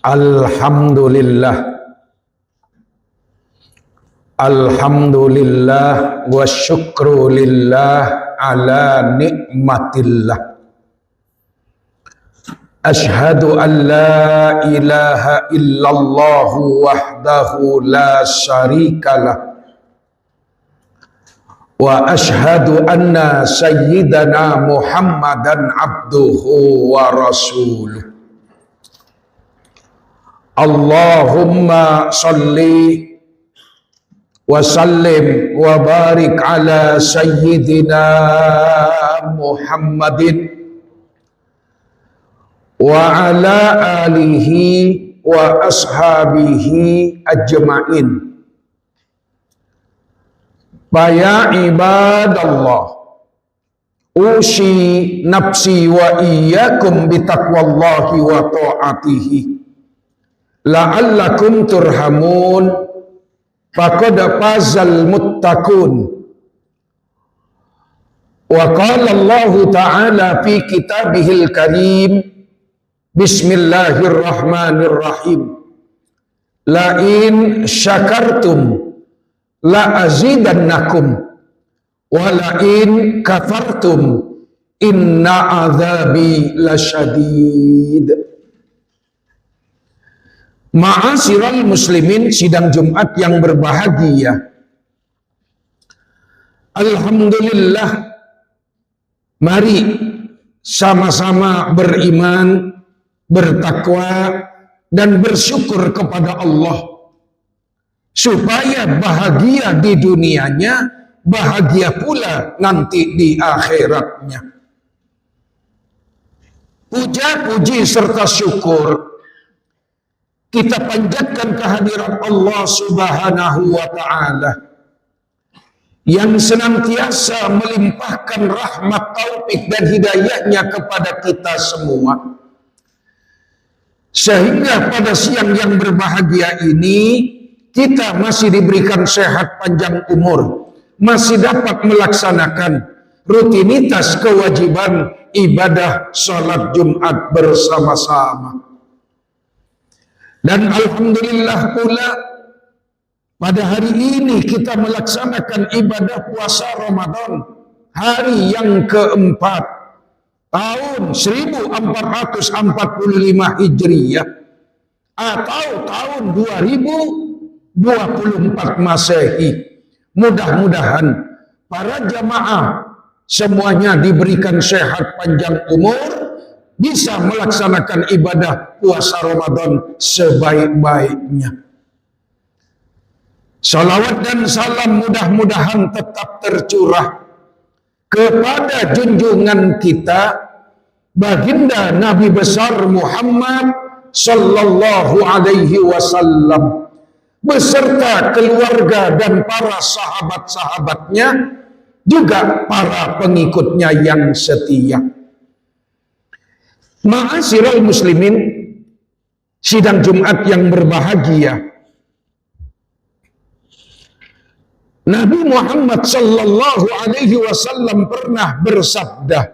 Alhamdulillah, alhamdulillah wa syukru lillah ala nikmatillah. Ashhadu an la ilaha illallah wahdahu la syarikalah wa ashhadu anna sayyidana Muhammadan abduhu wa rasuluh. Allahumma salli wa sallim wa barik ala sayyidina Muhammadin wa ala alihi wa ashabihi ajma'in. Ya ibadallah, usi nafsi wa iyyakum bitaqwallahi wa ta'atihi la'allakum turhamun. Faqad fazal muttaqun. Wa qala Allah ta'ala fi kitabihil karim, bismillahirrahmanirrahim, la in syakartum la azidannakum wa la in kafartum inna azabi lasyadid. Ma'asyiral muslimin, sidang Jumat yang berbahagia. Alhamdulillah, mari sama-sama beriman, bertakwa, dan bersyukur kepada Allah supaya bahagia di dunianya, bahagia pula nanti di akhiratnya. Puja-puji serta syukur kita panjatkan kehadiran Allah Subhanahu wa ta'ala yang senantiasa melimpahkan rahmat, taufik dan hidayahnya kepada kita semua, sehingga pada siang yang berbahagia ini kita masih diberikan sehat panjang umur, masih dapat melaksanakan rutinitas kewajiban ibadah salat Jumat bersama-sama. Dan alhamdulillah pula pada hari ini kita melaksanakan ibadah puasa Ramadan hari yang keempat tahun 1445 Hijriyah atau tahun 2024 Masehi. Mudah-mudahan para jamaah semuanya diberikan sehat panjang umur, bisa melaksanakan ibadah puasa Ramadan sebaik-baiknya. Salawat dan salam mudah-mudahan tetap tercurah kepada junjungan kita baginda Nabi besar Muhammad sallallahu alaihi wasallam beserta keluarga dan para sahabat-sahabatnya, juga para pengikutnya yang setia. Ma'asyiral muslimin, sidang Jumat yang berbahagia, Nabi Muhammad sallallahu alaihi wasallam pernah bersabda.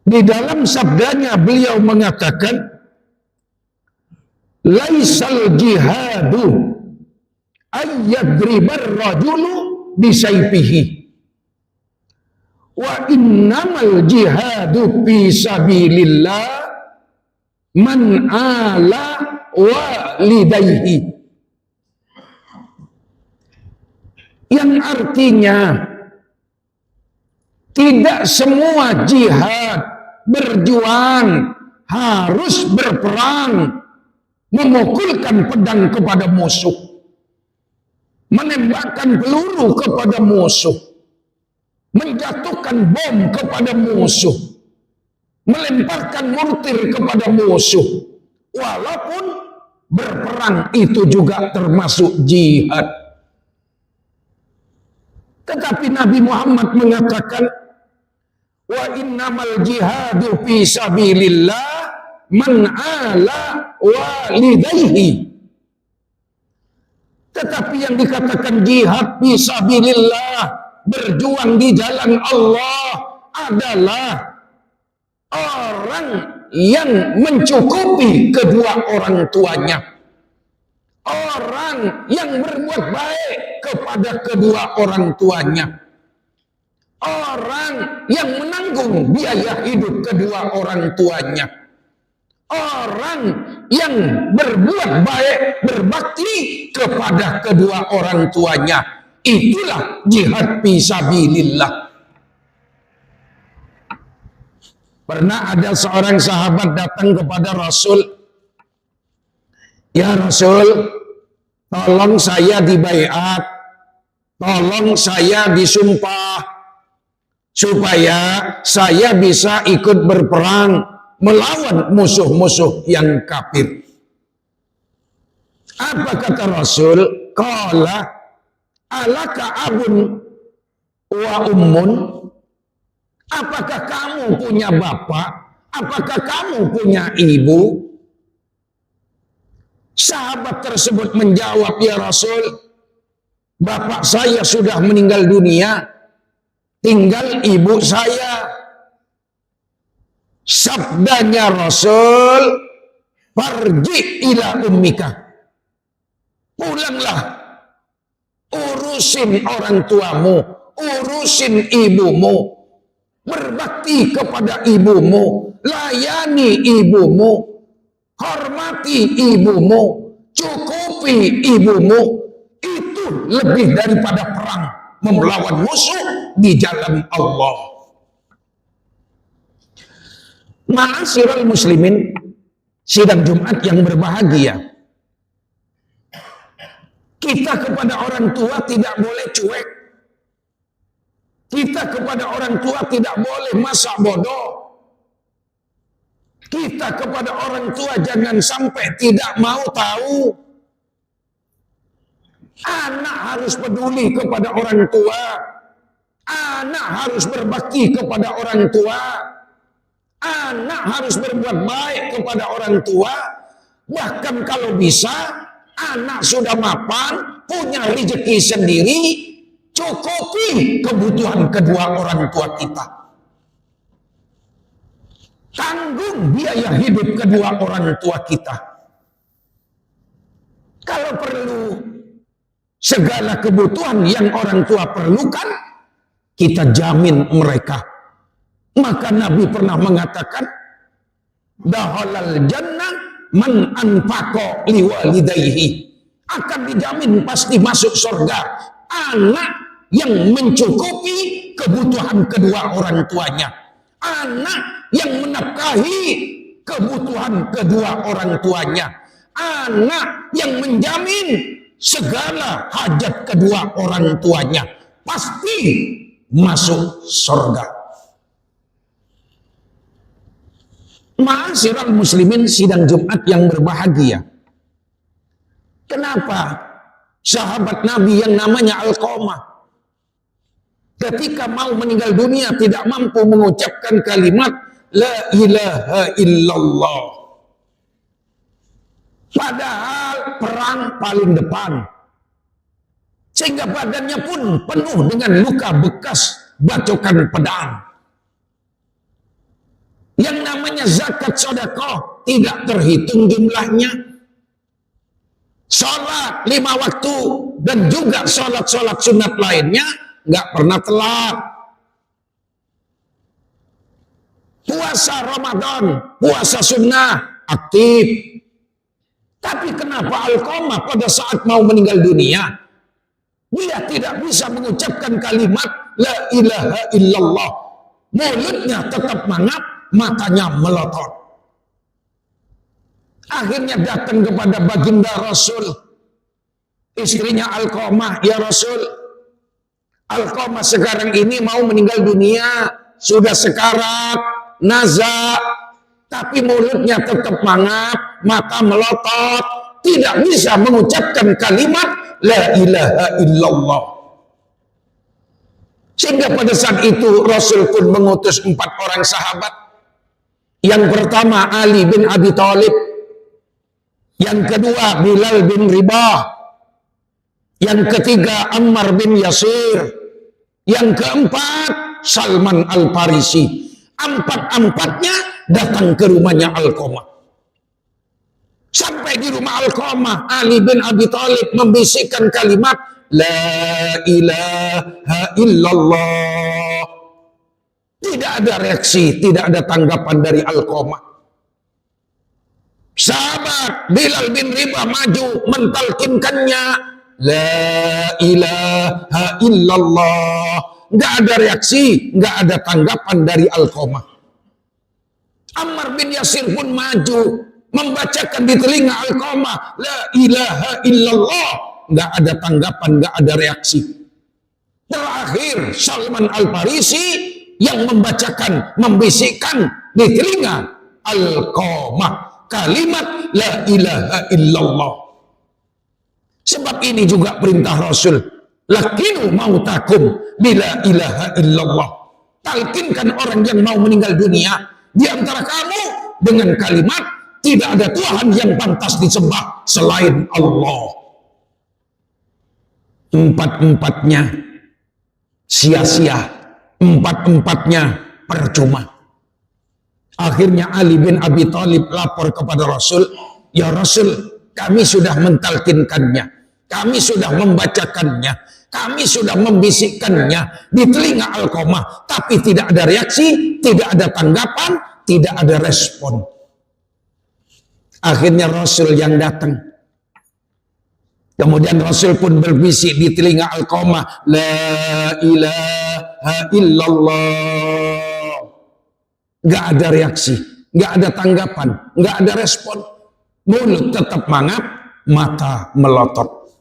Di dalam sabdanya beliau mengatakan, laisal jihadu ayyadribar rajulu bisayfihi wa innamal jihadu fi sabilillah man ala walidayhi. Yang artinya tidak semua jihad, berjuang, harus berperang, memukulkan pedang kepada musuh, menembakkan peluru kepada musuh, menjatuhkan bom kepada musuh, melemparkan mortir kepada musuh. Walaupun berperang itu juga termasuk jihad. Tetapi Nabi Muhammad mengatakan, wa innamal jihadu fi sabilillah man ala walidayhi. Tetapi yang dikatakan jihad fi sabilillah, berjuang di jalan Allah, adalah orang yang mencukupi kedua orang tuanya, orang yang berbuat baik kepada kedua orang tuanya, orang yang menanggung biaya hidup kedua orang tuanya, orang yang berbuat baik, berbakti kepada kedua orang tuanya. Itulah jihad fisabilillah. Pernah ada seorang sahabat datang kepada Rasul, "Ya Rasul, tolong saya dibaiat, tolong saya disumpah, supaya saya bisa ikut berperang melawan musuh-musuh yang kafir." Apa kata Rasul? Qala alaka abun wa ummun? Apakah kamu punya bapak? Apakah kamu punya ibu? Sahabat tersebut menjawab, "Ya Rasul, bapak saya sudah meninggal dunia, tinggal ibu saya." Sabdanya Rasul, "Farji ila ummika." Pulanglah, urusin orang tuamu, urusin ibumu, berbakti kepada ibumu, layani ibumu, hormati ibumu, cukupi ibumu. Itu lebih daripada perang melawan musuh di jalan Allah. Ma'asyiral muslimin, sidang Jumat yang berbahagia, kita kepada orang tua tidak boleh cuek. Kita kepada orang tua tidak boleh masa bodoh. Kita kepada orang tua jangan sampai tidak mau tahu. Anak harus peduli kepada orang tua. Anak harus berbakti kepada orang tua. Anak harus berbuat baik kepada orang tua. Bahkan kalau bisa, anak sudah mapan, punya rezeki sendiri, cukupi kebutuhan kedua orang tua kita. Tanggung biaya hidup kedua orang tua kita. Kalau perlu segala kebutuhan yang orang tua perlukan, kita jamin mereka. Maka Nabi pernah mengatakan, "Dakhalal jannah man anfaqa liwalidayhi." Akan dijamin pasti masuk surga anak yang mencukupi kebutuhan kedua orang tuanya, anak yang menafkahi kebutuhan kedua orang tuanya, anak yang menjamin segala hajat kedua orang tuanya, pasti masuk surga. Ma'asyiral muslimin, sidang Jumat yang berbahagia, kenapa sahabat Nabi yang namanya Alqamah ketika mau meninggal dunia tidak mampu mengucapkan kalimat la ilaha illallah, padahal perang paling depan, sehingga badannya pun penuh dengan luka bekas bacokan pedang. Yang namanya zakat sedekah tidak terhitung jumlahnya. Sholat 5 waktu dan juga sholat-sholat sunat lainnya nggak pernah telat. Puasa Ramadan, puasa sunnah aktif. Tapi kenapa Alqamah pada saat mau meninggal dunia dia tidak bisa mengucapkan kalimat la ilaha illallah? Mulutnya tetap mangap, matanya melotot. Akhirnya datang kepada baginda Rasul, istrinya Alqamah, "Ya Rasul, Alqamah sekarang ini mau meninggal dunia, sudah sekarat, nazak, tapi mulutnya tetap mangap, mata melotot, tidak bisa mengucapkan kalimat la ilaha illallah." Sehingga pada saat itu Rasul pun mengutus 4 orang sahabat. Yang pertama Ali bin Abi Thalib, yang kedua Bilal bin Ribah, yang ketiga Ammar bin Yasir, yang keempat Salman Al-Farisi. Empat-empatnya datang ke rumahnya Alqamah. Sampai di rumah Alqamah, Ali bin Abi Thalib membisikkan kalimat La ilaha illallah. Tidak ada reaksi, tidak ada tanggapan dari Alqamah. Sahabat Bilal bin Ribah maju mentalkinkannya La ilaha illallah. Nggak ada reaksi, nggak ada tanggapan dari Alqamah. Ammar bin Yasir pun maju membacakan di telinga Alqamah La ilaha illallah. Nggak ada tanggapan, nggak ada reaksi. Terakhir Salman Al-Farisi yang membacakan, membisikkan di telinga Alqamah kalimat La ilaha illallah. Sebab ini juga perintah Rasul, lakinu mautakum bila ilaha illallah. Talkinkan orang yang mau meninggal dunia di antara kamu dengan kalimat tidak ada Tuhan yang pantas disembah selain Allah. Empat-empatnya sia-sia, empat-empatnya percuma. Akhirnya Ali bin Abi Thalib lapor kepada Rasul, ya Rasul, kami sudah mentalkinkannya, kami sudah membacakannya, kami sudah membisikkannya di telinga Alqamah, tapi tidak ada reaksi, tidak ada tanggapan, tidak ada respon. Akhirnya Rasul yang datang. Kemudian Rasul pun berbisik di telinga Alqamah, La ilaha illallah. Gak ada reaksi, gak ada tanggapan, gak ada respon. Mulut tetap mangap, mata melotot.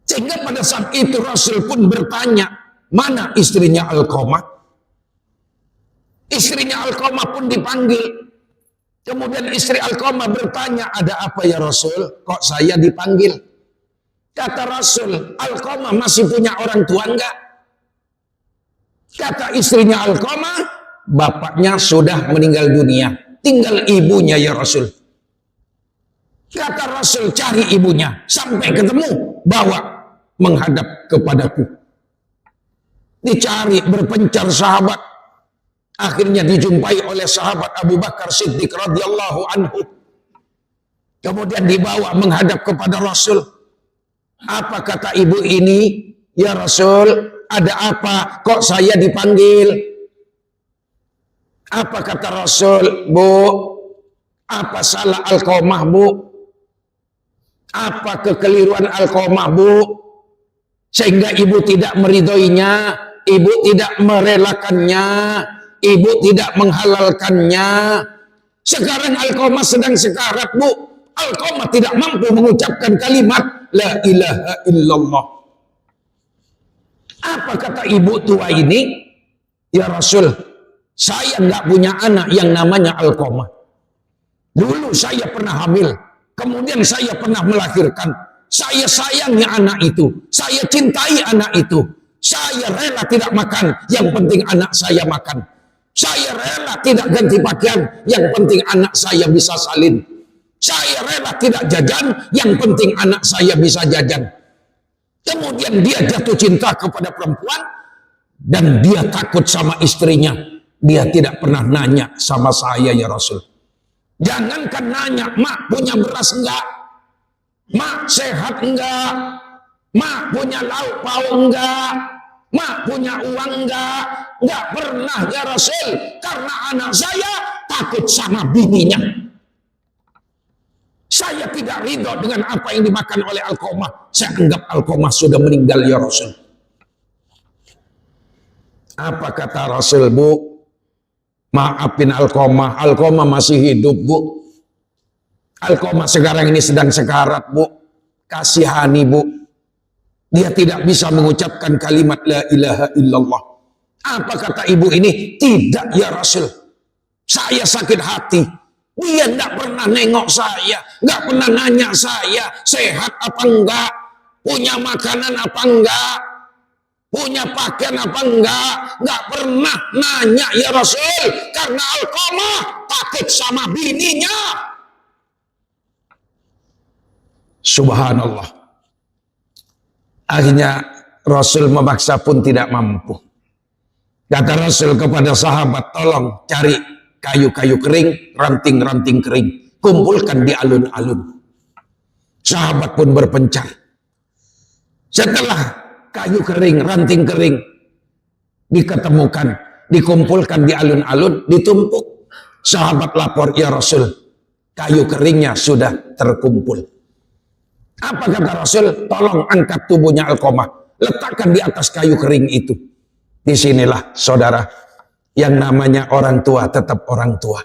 Sehingga pada saat itu Rasul pun bertanya, mana istrinya Alqamah? Istrinya Alqamah pun dipanggil. Kemudian istri Alqamah bertanya, ada apa ya Rasul? Kok saya dipanggil? Kata Rasul, Alqamah masih punya orang tua enggak? Kata istrinya Alqamah, bapaknya sudah meninggal dunia, tinggal ibunya ya Rasul. Kata Rasul, cari ibunya, sampai ketemu, bawa menghadap kepadaku. Dicari, berpencar sahabat. Akhirnya dijumpai oleh sahabat Abu Bakar Siddiq radhiyallahu anhu. Kemudian dibawa menghadap kepada Rasul. Apa kata ibu ini? Ya Rasul, ada apa? Kok saya dipanggil? Apa kata Rasul? Bu, apa salah Alqamah bu? Apa kekeliruan Alqamah bu? Sehingga ibu tidak meridhoinya, ibu tidak merelakannya, ibu tidak menghalalkannya. Sekarang Alqamah sedang sekarat bu. Alqamah tidak mampu mengucapkan kalimat La ilaha illallah. Apa kata ibu tua ini? Ya Rasul, saya nggak punya anak yang namanya Alqamah. Dulu saya pernah hamil, kemudian saya pernah melahirkan. Saya sayangi anak itu, saya cintai anak itu. Saya rela tidak makan, yang penting anak saya makan. Saya rela tidak ganti pakaian, yang penting anak saya bisa salin. Saya rela tidak jajan, yang penting anak saya bisa jajan. Kemudian dia jatuh cinta kepada perempuan, dan dia takut sama istrinya. Dia tidak pernah nanya sama saya ya Rasul. Jangankan nanya, mak punya beras enggak? Mak sehat enggak? Mak punya lauk pauk enggak? Mak punya uang enggak? Enggak pernah ya Rasul. Karena anak saya takut sama bininya. Saya tidak ridho dengan apa yang dimakan oleh Alqamah. Saya anggap Alqamah sudah meninggal ya Rasul. Apa kata Rasul bu? Maafin Alqamah. Alqamah masih hidup bu. Alqamah sekarang ini sedang sekarat bu. Kasihani bu. Dia tidak bisa mengucapkan kalimat La ilaha illallah. Apa kata ibu ini? Tidak ya Rasul. Saya sakit hati. Dia tidak pernah nengok saya. Tidak pernah nanya saya. Sehat apa enggak? Punya makanan apa enggak? Punya pakaian apa enggak? Enggak pernah nanya ya Rasul. Karena Alqamah takut sama bininya. Subhanallah. Akhirnya Rasul memaksa pun tidak mampu. Kata Rasul kepada sahabat, tolong cari kayu-kayu kering, ranting-ranting kering, kumpulkan di alun-alun. Sahabat pun berpencar. Setelah kayu kering, ranting kering diketemukan, dikumpulkan di alun-alun, ditumpuk. Sahabat lapor, ya Rasul, kayu keringnya sudah terkumpul. Apa kata Rasul? Tolong angkat tubuhnya Alqamah, letakkan di atas kayu kering itu. Disinilah saudara, yang namanya orang tua tetap orang tua.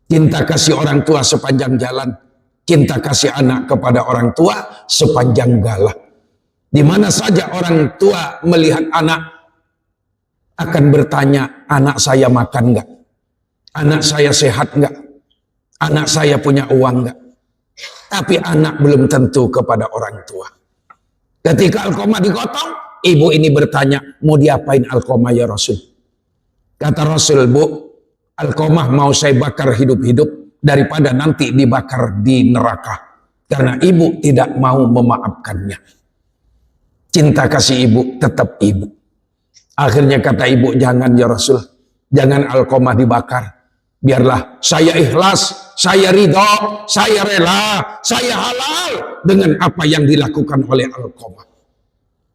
Cinta kasih orang tua sepanjang jalan, cinta kasih anak kepada orang tua sepanjang galah. Di mana saja orang tua melihat anak akan bertanya, anak saya makan enggak? Anak saya sehat enggak? Anak saya punya uang enggak? Tapi anak belum tentu kepada orang tua. Ketika Alqamah digotong, ibu ini bertanya, mau diapain Alqamah ya Rasul? Kata Rasul, Bu, Alqamah mau saya bakar hidup-hidup daripada nanti dibakar di neraka. Karena ibu tidak mau memaafkannya. Cinta kasih ibu tetap ibu. Akhirnya kata ibu, jangan ya Rasul, jangan Alqamah dibakar. Biarlah saya ikhlas, saya ridho, saya rela, saya halal dengan apa yang dilakukan oleh Alqamah.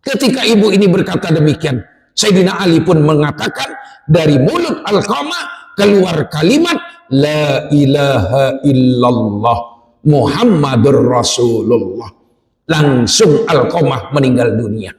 Ketika ibu ini berkata demikian, Sayyidina Ali pun mengatakan, dari mulut Alqamah keluar kalimat La ilaha illallah Muhammadur Rasulullah. Langsung Alqamah meninggal dunia.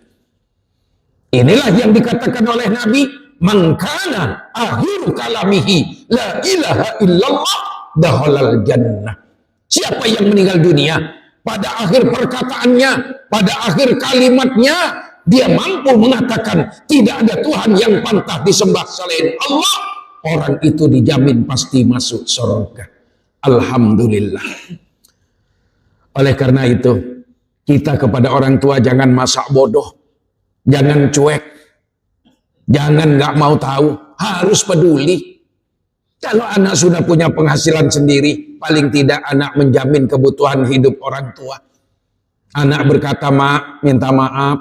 Inilah yang dikatakan oleh Nabi, man kana akhiru kalamihi la ilaha illallah dakhalal jannah. Siapa yang meninggal dunia, pada akhir perkataannya, pada akhir kalimatnya, dia mampu mengatakan tidak ada Tuhan yang pantas disembah selain Allah, orang itu dijamin pasti masuk surga. Alhamdulillah. Oleh karena itu, kita kepada orang tua jangan masak bodoh, jangan cuek, jangan nggak mau tahu, harus peduli. Kalau anak sudah punya penghasilan sendiri, paling tidak anak menjamin kebutuhan hidup orang tua. Anak berkata, Mak, minta maaf,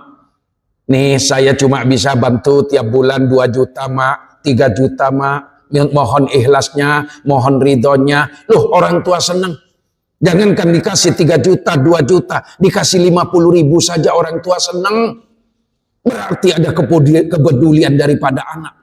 nih saya cuma bisa bantu tiap bulan 2 juta Mak, 3 juta Mak, mohon ikhlasnya, mohon ridhonya. Loh, orang tua senang. Jangankan dikasih 3 juta, 2 juta, dikasih 50.000 saja orang tua senang. Berarti ada kepedulian daripada anak.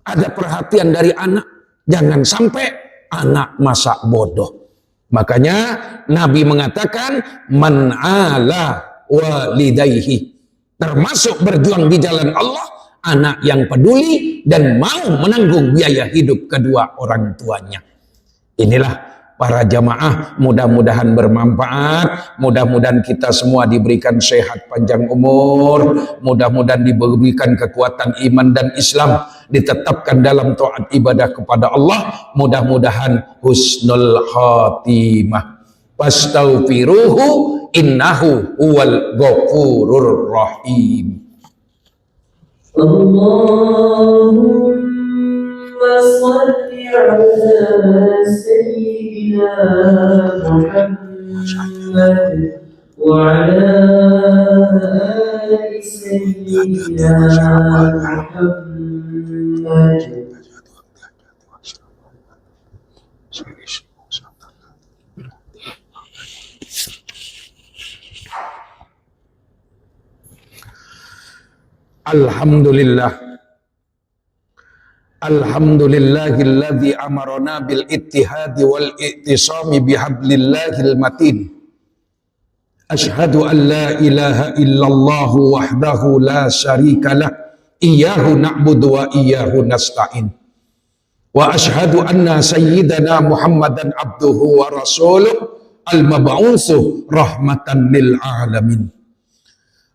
Ada perhatian dari anak. Jangan sampai anak masak bodoh. Makanya Nabi mengatakan, man ala walidayhi. Termasuk berjuang di jalan Allah, anak yang peduli dan mau menanggung biaya hidup kedua orang tuanya. Inilah para jamaah, mudah-mudahan bermanfaat, mudah-mudahan kita semua diberikan sehat panjang umur, mudah-mudahan diberikan kekuatan iman dan Islam, ditetapkan dalam taat ibadah kepada Allah, mudah-mudahan husnul khatimah. Fastaghfiruhu innahu huwal ghafurur rahim. Allahumma shalli ala sayyidina Muhammad wa ala ali sayyidina Muhammad. Alhamdulillah. Alhamdulillahilladzi amarna bil ittihadi wal i'tisami bihablillahil matin. Ashhadu an la ilaha illallah wahdahu la syarikalah. Iyyahu na'budu wa iyyahu nasta'in. Wa ashhadu anna sayyidana Muhammadan abduhu wa rasuluh al-mab'utsu rahmatan lil alamin.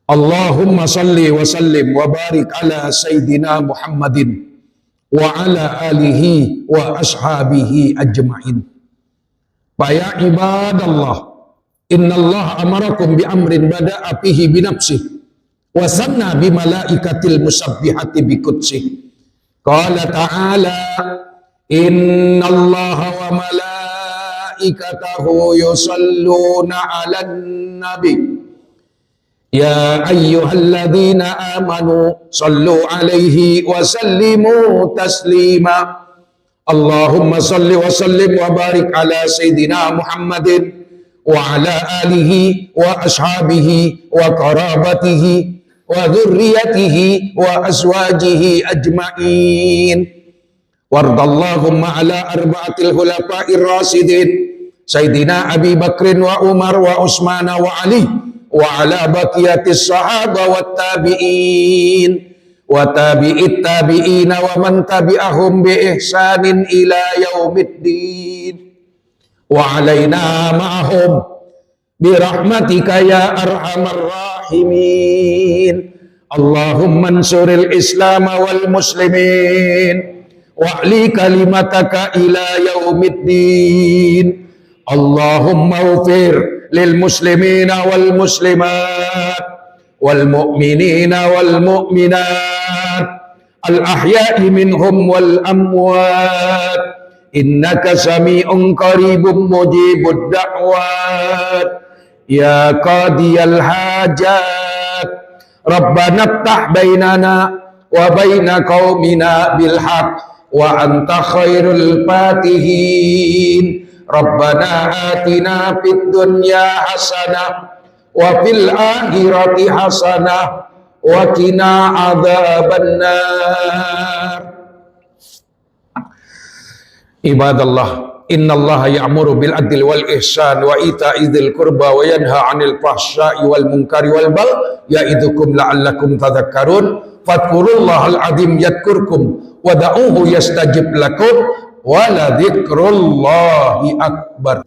Allahumma salli wa sallim wa barik ala sayyidina Muhammadin wa ala alihi wa ashabihi ajma'in. Ya ibadallah, innallaha amarakum bi amrin bada'a fihi bi nafsihi wa sanna bi malaikatil musabbihati bi qudsih. Qala ta'ala, innallaha wa malaikatahu yusalluna 'alan nabi Ya ayyuhalladzina amanu sallu alaihi wa sallimu taslima. Allahumma salli wa sallim wa barik ala Sayyidina Muhammadin wa ala alihi wa ashabihi wa qarabatihi wa dhurriyyatihi wa azwajihi ajma'in. Wardallahumma ala arba'atil khulafa'ir rasidin Sayyidina Abi Bakrin wa Umar wa Utsman wa Ali wa ala baqiyatis sahaba wat tabi'in wa tabi'it tabi'ina wa man tabi'ahum bi ihsanin ila yaumiddin wa alaina ma'ahum bi rahmatika ya arhamar rahimin. Allahumma ansuril islam wal muslimin wa'li kalimataka ila yaumiddin. Allahumma ufir lil muslimina wal muslimat wal mu'minina wal mu'minat al ahya'i minhum wal amwat innaka sami'un qaribun mujibud da'wat ya qadiyal hajat rabbana iftah bainana wa baina qaumina bil haqq wa anta khairul fatihin. Rabbana atina fid dunya hasanah wa fil akhirati hasanah wa qina adzabannar. Ibadallah, innallaha ya'muru bil adli wal ihsan wa ita'i dzil qurba wa yanha 'anil fahsya'i wal munkari wal baghi ya'idukum la'allakum tadhakkarun. Fadhkurullahal azim yadhkurkum wa da'uhu yastajib lakum wa la dzikrullahi akbar.